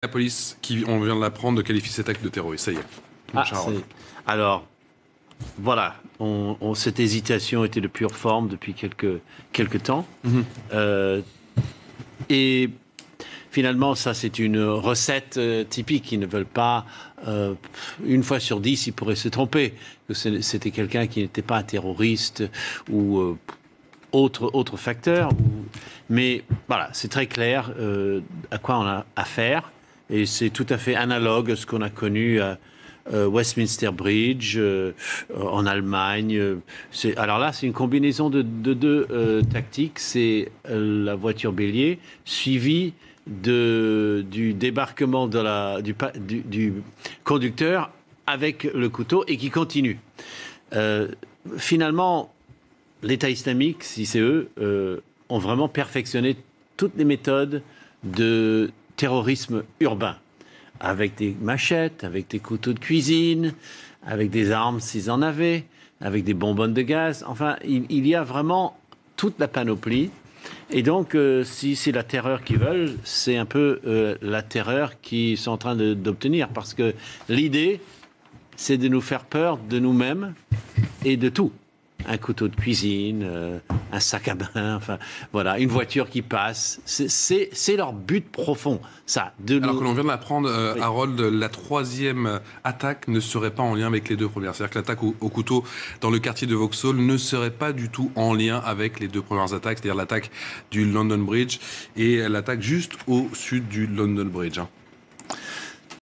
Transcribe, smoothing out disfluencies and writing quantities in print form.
La police, on vient de l'apprendre, qualifie cet acte de terrorisme. Ça y est. Alors, voilà. Cette hésitation était de pure forme depuis quelques temps. Et finalement, ça, c'est une recette typique. Ils ne veulent pas, une fois sur 10, ils pourraient se tromper. Que c'était quelqu'un qui n'était pas un terroriste ou autre facteur. Mais voilà, c'est très clair à quoi on a affaire. Et c'est tout à fait analogue à ce qu'on a connu à Westminster Bridge, en Allemagne. Alors là, c'est une combinaison de deux tactiques. C'est la voiture bélier suivie du débarquement du conducteur avec le couteau et qui continue. Finalement, l'État islamique, si c'est eux, ont vraiment perfectionné toutes les méthodes de terrorisme urbain, avec des machettes, avec des couteaux de cuisine, avec des armes s'ils en avaient, avec des bonbonnes de gaz. Enfin, il y a vraiment toute la panoplie. Et donc, si c'est la terreur qu'ils veulent, c'est un peu la terreur qu'ils sont en train d'obtenir. Parce que l'idée, c'est de nous faire peur de nous-mêmes et de tout. Un couteau de cuisine, un sac à main, enfin voilà, une voiture qui passe. C'est leur but profond, ça. Alors que l'on vient de l'apprendre, Oui. Harold, la troisième attaque ne serait pas en lien avec les deux premières. C'est-à-dire que l'attaque au couteau dans le quartier de Vauxhall ne serait pas du tout en lien avec les deux premières attaques, c'est-à-dire l'attaque du London Bridge et l'attaque juste au sud du London Bridge.